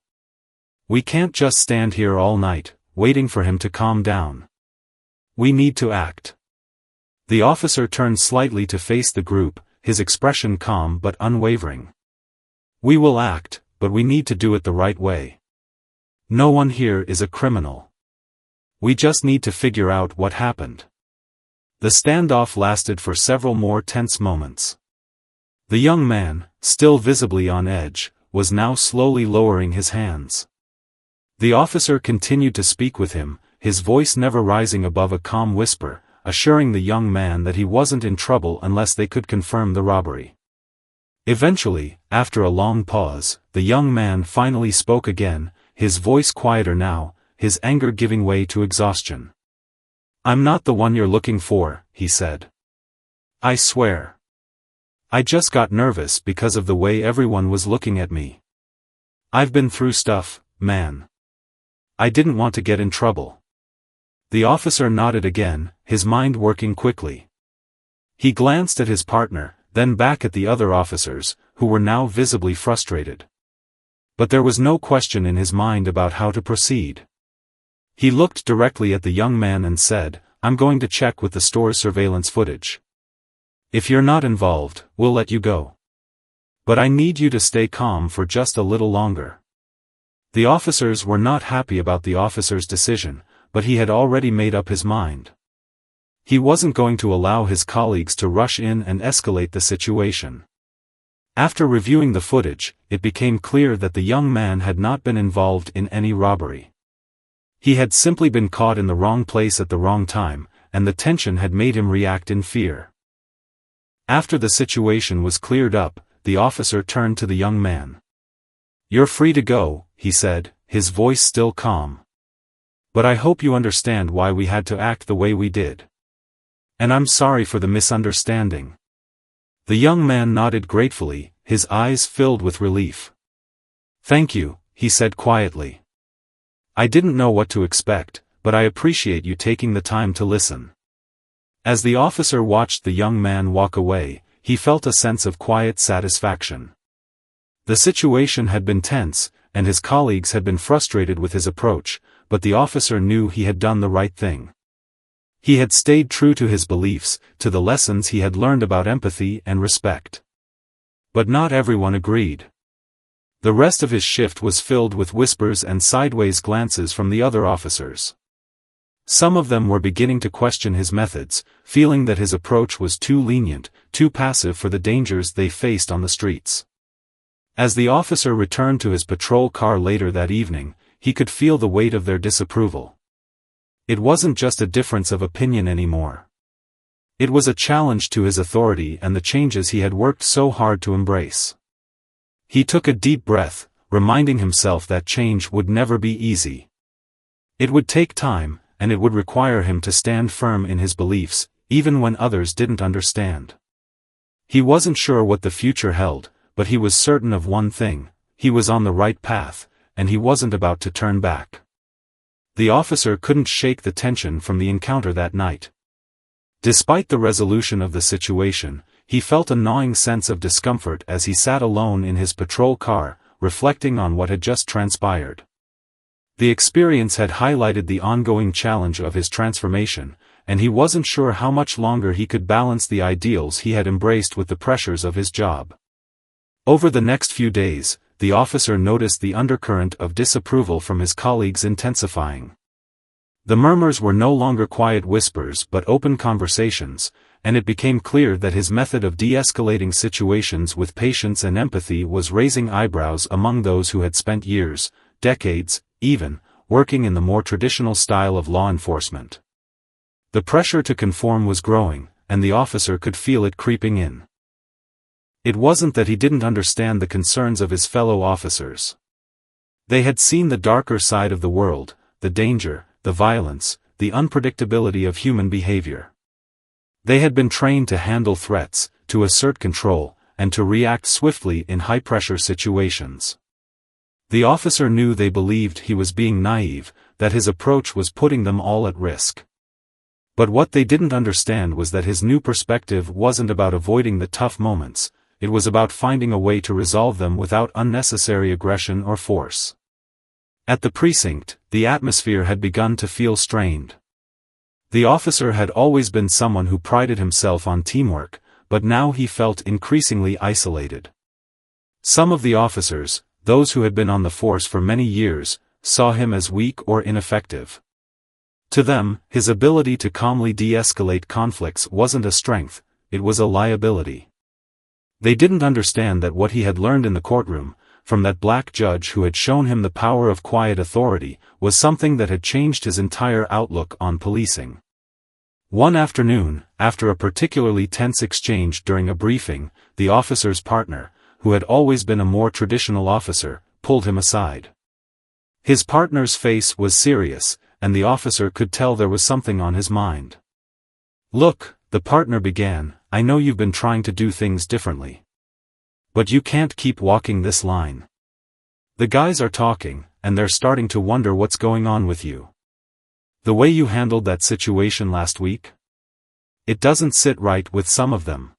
"We can't just stand here all night, waiting for him to calm down. We need to act." The officer turned slightly to face the group, his expression calm but unwavering. "We will act, but we need to do it the right way. No one here is a criminal. We just need to figure out what happened." The standoff lasted for several more tense moments. The young man, still visibly on edge, was now slowly lowering his hands. The officer continued to speak with him, his voice never rising above a calm whisper, assuring the young man that he wasn't in trouble unless they could confirm the robbery. Eventually, after a long pause, the young man finally spoke again, his voice quieter now, his anger giving way to exhaustion. "I'm not the one you're looking for," he said. "I swear. I just got nervous because of the way everyone was looking at me. I've been through stuff, man. I didn't want to get in trouble." The officer nodded again, his mind working quickly. He glanced at his partner, then back at the other officers, who were now visibly frustrated. But there was no question in his mind about how to proceed. He looked directly at the young man and said, "I'm going to check with the store's surveillance footage. If you're not involved, we'll let you go. But I need you to stay calm for just a little longer." The officers were not happy about the officer's decision, but he had already made up his mind. He wasn't going to allow his colleagues to rush in and escalate the situation. After reviewing the footage, it became clear that the young man had not been involved in any robbery. He had simply been caught in the wrong place at the wrong time, and the tension had made him react in fear. After the situation was cleared up, the officer turned to the young man. "You're free to go," he said, his voice still calm. "But I hope you understand why we had to act the way we did. And I'm sorry for the misunderstanding." The young man nodded gratefully, his eyes filled with relief. "Thank you," he said quietly. "I didn't know what to expect, but I appreciate you taking the time to listen." As the officer watched the young man walk away, he felt a sense of quiet satisfaction. The situation had been tense, and his colleagues had been frustrated with his approach, but the officer knew he had done the right thing. He had stayed true to his beliefs, to the lessons he had learned about empathy and respect. But not everyone agreed. The rest of his shift was filled with whispers and sideways glances from the other officers. Some of them were beginning to question his methods, feeling that his approach was too lenient, too passive for the dangers they faced on the streets. As the officer returned to his patrol car later that evening, he could feel the weight of their disapproval. It wasn't just a difference of opinion anymore. It was a challenge to his authority and the changes he had worked so hard to embrace. He took a deep breath, reminding himself that change would never be easy. It would take time, and it would require him to stand firm in his beliefs, even when others didn't understand. He wasn't sure what the future held, but he was certain of one thing: he was on the right path, and he wasn't about to turn back. The officer couldn't shake the tension from the encounter that night. Despite the resolution of the situation, he felt a gnawing sense of discomfort as he sat alone in his patrol car, reflecting on what had just transpired. The experience had highlighted the ongoing challenge of his transformation, and he wasn't sure how much longer he could balance the ideals he had embraced with the pressures of his job. Over the next few days, the officer noticed the undercurrent of disapproval from his colleagues intensifying. The murmurs were no longer quiet whispers but open conversations, and it became clear that his method of de-escalating situations with patience and empathy was raising eyebrows among those who had spent years, decades, even, working in the more traditional style of law enforcement. The pressure to conform was growing, and the officer could feel it creeping in. It wasn't that he didn't understand the concerns of his fellow officers. They had seen the darker side of the world, the danger, the violence, the unpredictability of human behavior. They had been trained to handle threats, to assert control, and to react swiftly in high-pressure situations. The officer knew they believed he was being naive, that his approach was putting them all at risk. But what they didn't understand was that his new perspective wasn't about avoiding the tough moments, it was about finding a way to resolve them without unnecessary aggression or force. At the precinct, the atmosphere had begun to feel strained. The officer had always been someone who prided himself on teamwork, but now he felt increasingly isolated. Some of the officers, those who had been on the force for many years, saw him as weak or ineffective. To them, his ability to calmly de-escalate conflicts wasn't a strength, it was a liability. They didn't understand that what he had learned in the courtroom, from that black judge who had shown him the power of quiet authority, was something that had changed his entire outlook on policing. One afternoon, after a particularly tense exchange during a briefing, the officer's partner, who had always been a more traditional officer, pulled him aside. His partner's face was serious, and the officer could tell there was something on his mind. "Look," the partner began, "I know you've been trying to do things differently. But you can't keep walking this line. The guys are talking, and they're starting to wonder what's going on with you. The way you handled that situation last week? It doesn't sit right with some of them.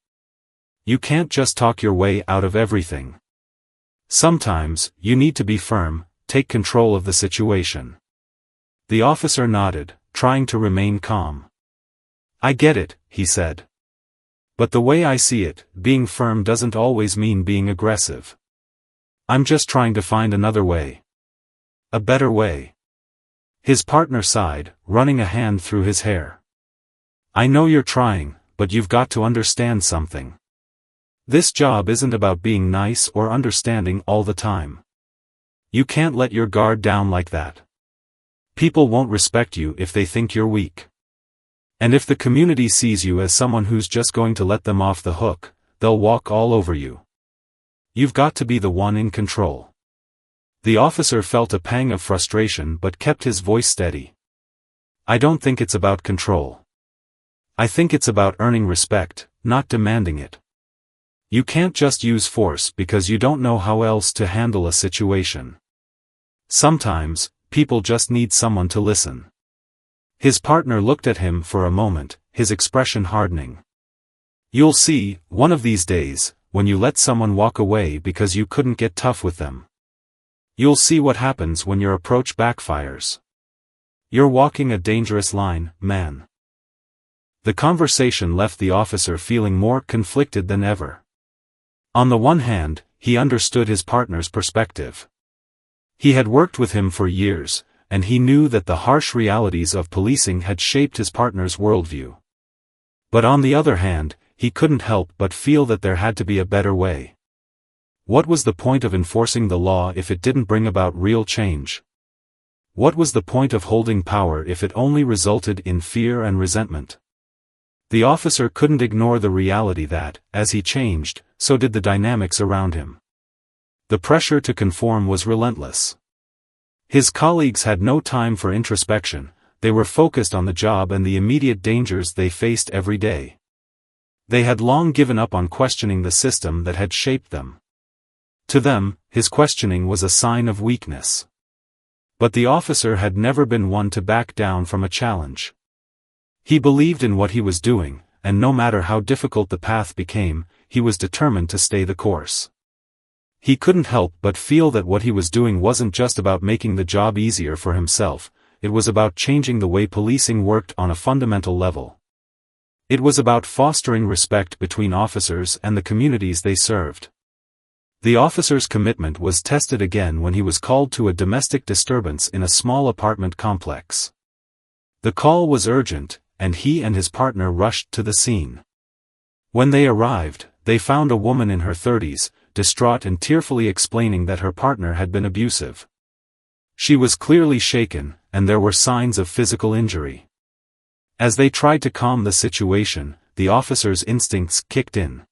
You can't just talk your way out of everything. Sometimes, you need to be firm, take control of the situation." The officer nodded, trying to remain calm. "I get it," he said. "But the way I see it, being firm doesn't always mean being aggressive. I'm just trying to find another way. A better way." His partner sighed, running a hand through his hair. "I know you're trying, but you've got to understand something. This job isn't about being nice or understanding all the time. You can't let your guard down like that. People won't respect you if they think you're weak. And if the community sees you as someone who's just going to let them off the hook, they'll walk all over you. You've got to be the one in control." The officer felt a pang of frustration but kept his voice steady. "I don't think it's about control. I think it's about earning respect, not demanding it. You can't just use force because you don't know how else to handle a situation. Sometimes, people just need someone to listen." His partner looked at him for a moment, his expression hardening. "You'll see, one of these days, when you let someone walk away because you couldn't get tough with them. You'll see what happens when your approach backfires. You're walking a dangerous line, man." The conversation left the officer feeling more conflicted than ever. On the one hand, he understood his partner's perspective. He had worked with him for years, and he knew that the harsh realities of policing had shaped his partner's worldview. But on the other hand, he couldn't help but feel that there had to be a better way. What was the point of enforcing the law if it didn't bring about real change? What was the point of holding power if it only resulted in fear and resentment? The officer couldn't ignore the reality that, as he changed, so did the dynamics around him. The pressure to conform was relentless. His colleagues had no time for introspection, they were focused on the job and the immediate dangers they faced every day. They had long given up on questioning the system that had shaped them. To them, his questioning was a sign of weakness. But the officer had never been one to back down from a challenge. He believed in what he was doing, and no matter how difficult the path became, he was determined to stay the course. He couldn't help but feel that what he was doing wasn't just about making the job easier for himself, it was about changing the way policing worked on a fundamental level. It was about fostering respect between officers and the communities they served. The officer's commitment was tested again when he was called to a domestic disturbance in a small apartment complex. The call was urgent, and he and his partner rushed to the scene. When they arrived, they found a woman in her 30s, distraught and tearfully explaining that her partner had been abusive. She was clearly shaken, and there were signs of physical injury. As they tried to calm the situation, the officer's instincts kicked in.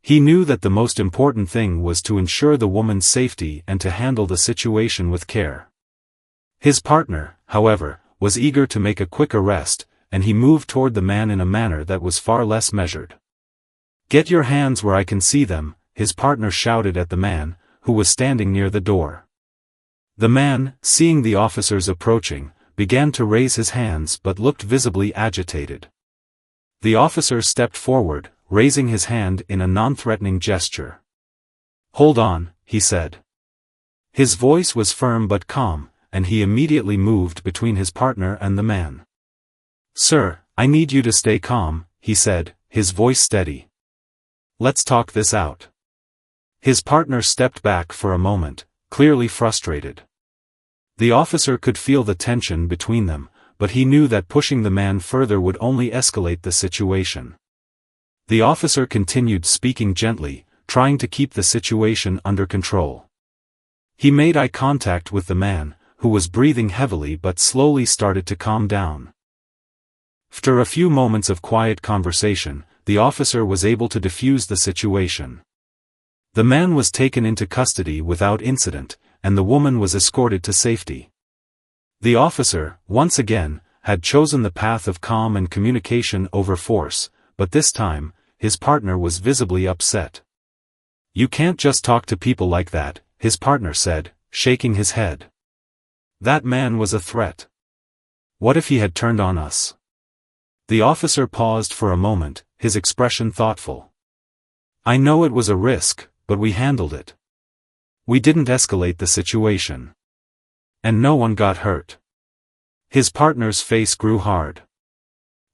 He knew that the most important thing was to ensure the woman's safety and to handle the situation with care. His partner, however, was eager to make a quick arrest, and he moved toward the man in a manner that was far less measured. "Get your hands where I can see them," his partner shouted at the man, who was standing near the door. The man, seeing the officers approaching, began to raise his hands but looked visibly agitated. The officer stepped forward, raising his hand in a non-threatening gesture. "Hold on," he said. His voice was firm but calm, and he immediately moved between his partner and the man. "Sir, I need you to stay calm," he said, his voice steady. "Let's talk this out." His partner stepped back for a moment, clearly frustrated. The officer could feel the tension between them, but he knew that pushing the man further would only escalate the situation. The officer continued speaking gently, trying to keep the situation under control. He made eye contact with the man, who was breathing heavily but slowly started to calm down. After a few moments of quiet conversation, the officer was able to defuse the situation. The man was taken into custody without incident, and the woman was escorted to safety. The officer, once again, had chosen the path of calm and communication over force, but this time, his partner was visibly upset. "You can't just talk to people like that," his partner said, shaking his head. "That man was a threat. What if he had turned on us?" The officer paused for a moment, his expression thoughtful. "I know it was a risk, but we handled it. We didn't escalate the situation. And no one got hurt." His partner's face grew hard.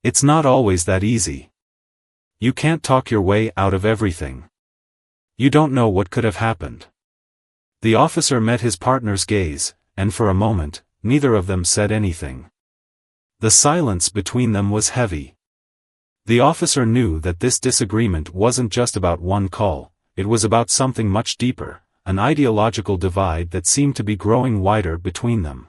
"It's not always that easy. You can't talk your way out of everything. You don't know what could have happened." The officer met his partner's gaze, and for a moment, neither of them said anything. The silence between them was heavy. The officer knew that this disagreement wasn't just about one call, it was about something much deeper, an ideological divide that seemed to be growing wider between them.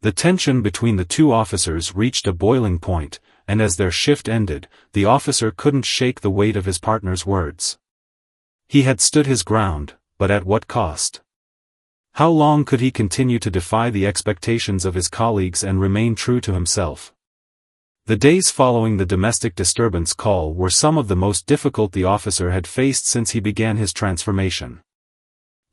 The tension between the two officers reached a boiling point, and as their shift ended, the officer couldn't shake the weight of his partner's words. He had stood his ground, but at what cost? How long could he continue to defy the expectations of his colleagues and remain true to himself? The days following the domestic disturbance call were some of the most difficult the officer had faced since he began his transformation.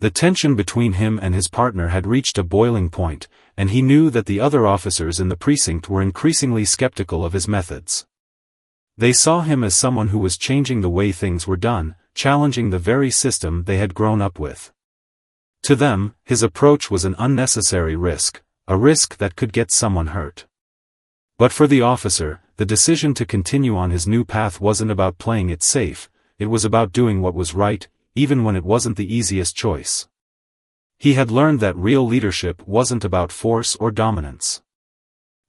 The tension between him and his partner had reached a boiling point, and he knew that the other officers in the precinct were increasingly skeptical of his methods. They saw him as someone who was changing the way things were done, challenging the very system they had grown up with. To them, his approach was an unnecessary risk, a risk that could get someone hurt. But for the officer, the decision to continue on his new path wasn't about playing it safe, it was about doing what was right, even when it wasn't the easiest choice. He had learned that real leadership wasn't about force or dominance.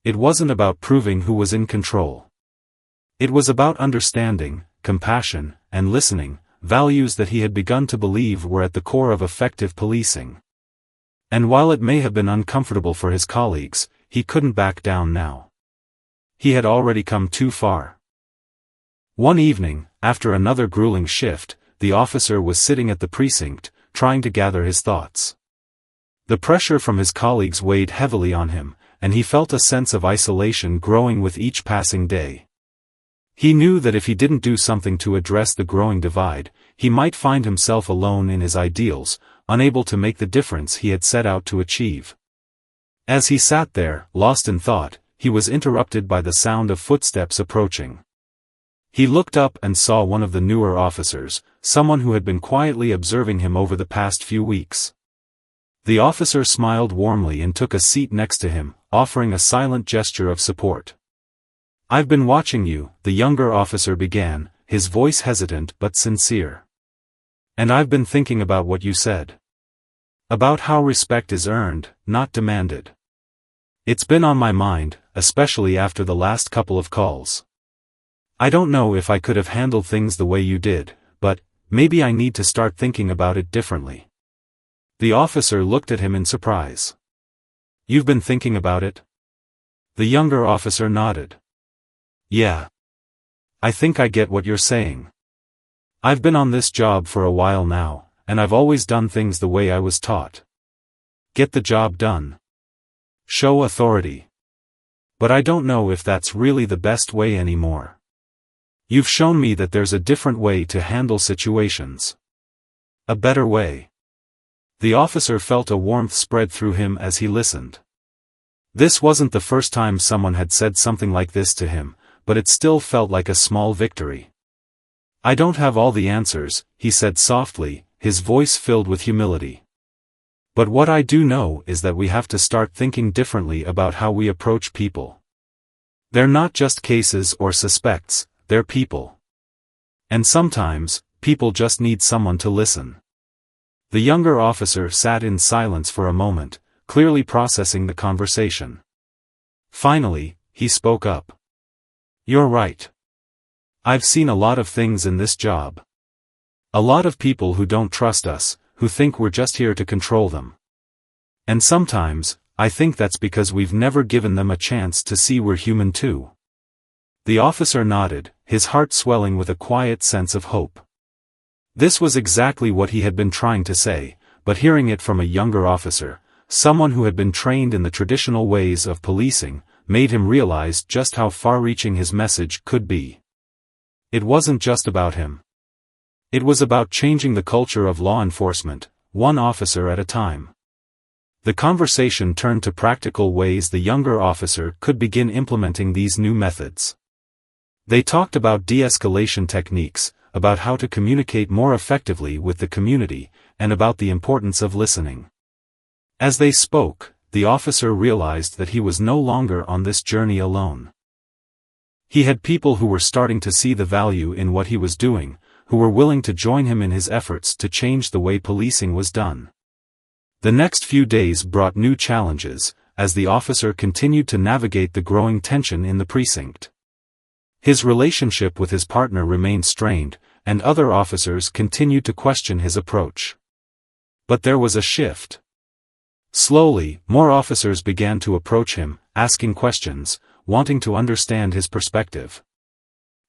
It wasn't about proving who was in control. It was about understanding, compassion, and listening, values that he had begun to believe were at the core of effective policing. And while it may have been uncomfortable for his colleagues, he couldn't back down now. He had already come too far. One evening, after another grueling shift, the officer was sitting at the precinct, trying to gather his thoughts. The pressure from his colleagues weighed heavily on him, and he felt a sense of isolation growing with each passing day. He knew that if he didn't do something to address the growing divide, he might find himself alone in his ideals, unable to make the difference he had set out to achieve. As he sat there, lost in thought, he was interrupted by the sound of footsteps approaching. He looked up and saw one of the newer officers, someone who had been quietly observing him over the past few weeks. The officer smiled warmly and took a seat next to him, offering a silent gesture of support. "I've been watching you," the younger officer began, his voice hesitant but sincere. "And I've been thinking about what you said. About how respect is earned, not demanded. It's been on my mind, especially after the last couple of calls. I don't know if I could have handled things the way you did, but maybe I need to start thinking about it differently." The officer looked at him in surprise. "You've been thinking about it?" The younger officer nodded. "Yeah. I think I get what you're saying. I've been on this job for a while now, and I've always done things the way I was taught. Get the job done. Show authority. But I don't know if that's really the best way anymore. You've shown me that there's a different way to handle situations. A better way." The officer felt a warmth spread through him as he listened. This wasn't the first time someone had said something like this to him, but it still felt like a small victory. "I don't have all the answers," he said softly, his voice filled with humility. "But what I do know is that we have to start thinking differently about how we approach people. They're not just cases or suspects, they're people. And sometimes, people just need someone to listen." The younger officer sat in silence for a moment, clearly processing the conversation. Finally, he spoke up. "You're right. I've seen a lot of things in this job. A lot of people who don't trust us, who think we're just here to control them. And sometimes, I think that's because we've never given them a chance to see we're human too." The officer nodded, his heart swelling with a quiet sense of hope. This was exactly what he had been trying to say, but hearing it from a younger officer, someone who had been trained in the traditional ways of policing, made him realize just how far-reaching his message could be. It wasn't just about him. It was about changing the culture of law enforcement, one officer at a time. The conversation turned to practical ways the younger officer could begin implementing these new methods. They talked about de-escalation techniques, about how to communicate more effectively with the community, and about the importance of listening. As they spoke, the officer realized that he was no longer on this journey alone. He had people who were starting to see the value in what he was doing, who were willing to join him in his efforts to change the way policing was done. The next few days brought new challenges, as the officer continued to navigate the growing tension in the precinct. His relationship with his partner remained strained, and other officers continued to question his approach. But there was a shift. Slowly, more officers began to approach him, asking questions, wanting to understand his perspective.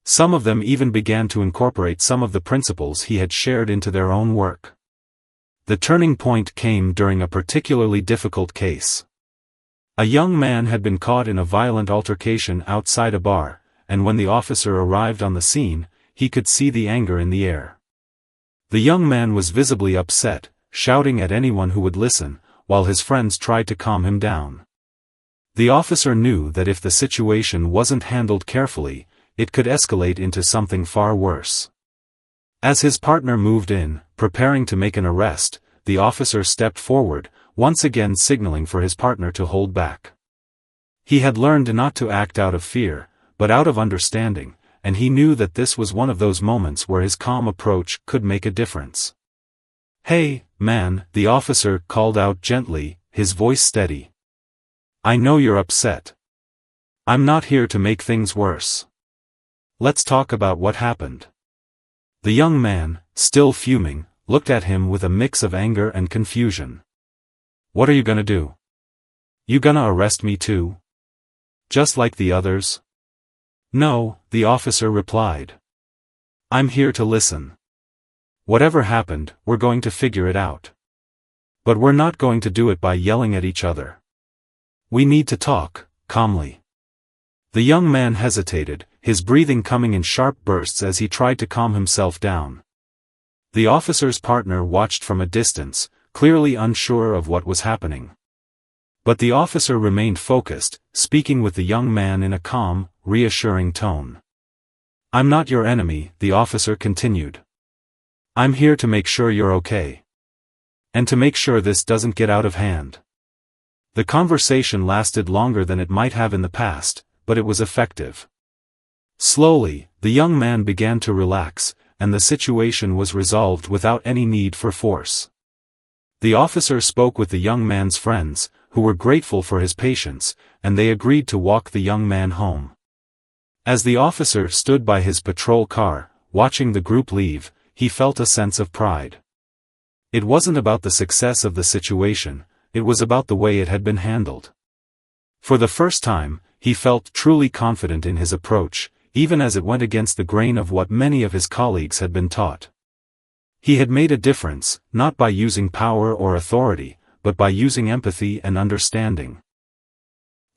Some of them even began to incorporate some of the principles he had shared into their own work. The turning point came during a particularly difficult case. A young man had been caught in a violent altercation outside a bar, and when the officer arrived on the scene, he could see the anger in the air. The young man was visibly upset, shouting at anyone who would listen, while his friends tried to calm him down. The officer knew that if the situation wasn't handled carefully, it could escalate into something far worse. As his partner moved in, preparing to make an arrest, the officer stepped forward, once again signaling for his partner to hold back. He had learned not to act out of fear, but out of understanding, and he knew that this was one of those moments where his calm approach could make a difference. "Hey, man," the officer called out gently, his voice steady. "I know you're upset. I'm not here to make things worse. Let's talk about what happened." The young man, still fuming, looked at him with a mix of anger and confusion. "What are you gonna do? You gonna arrest me too? Just like the others?" "No," the officer replied. "I'm here to listen. Whatever happened, we're going to figure it out. But we're not going to do it by yelling at each other. We need to talk, calmly. The young man hesitated, his breathing coming in sharp bursts as he tried to calm himself down. The officer's partner watched from a distance, clearly unsure of what was happening. But the officer remained focused, speaking with the young man in a calm, reassuring tone. "I'm not your enemy," the officer continued. "I'm here to make sure you're okay. And to make sure this doesn't get out of hand." The conversation lasted longer than it might have in the past, but it was effective. Slowly, the young man began to relax, and the situation was resolved without any need for force. The officer spoke with the young man's friends, who were grateful for his patience, and they agreed to walk the young man home. As the officer stood by his patrol car, watching the group leave, he felt a sense of pride. It wasn't about the success of the situation, it was about the way it had been handled. For the first time, he felt truly confident in his approach, even as it went against the grain of what many of his colleagues had been taught. He had made a difference, not by using power or authority, but by using empathy and understanding.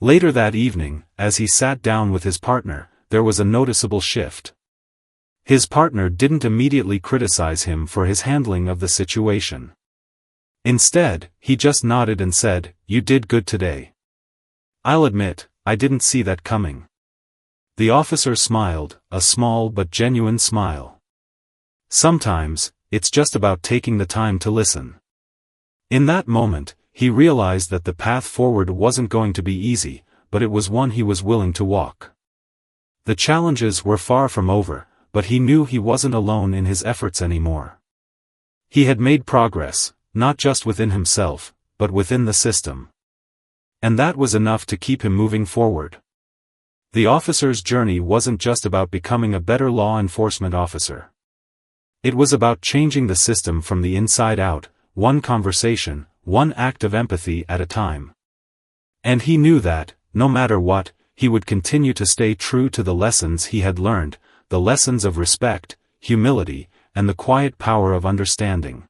Later that evening, as he sat down with his partner, there was a noticeable shift. His partner didn't immediately criticize him for his handling of the situation. Instead, he just nodded and said, "You did good today. I'll admit, I didn't see that coming." The officer smiled, a small but genuine smile. Sometimes, it's just about taking the time to listen. In that moment, he realized that the path forward wasn't going to be easy, but it was one he was willing to walk. The challenges were far from over, but he knew he wasn't alone in his efforts anymore. He had made progress, not just within himself, but within the system. And that was enough to keep him moving forward. The officer's journey wasn't just about becoming a better law enforcement officer. It was about changing the system from the inside out, one conversation, one act of empathy at a time. And he knew that, no matter what, he would continue to stay true to the lessons he had learned, the lessons of respect, humility, and the quiet power of understanding.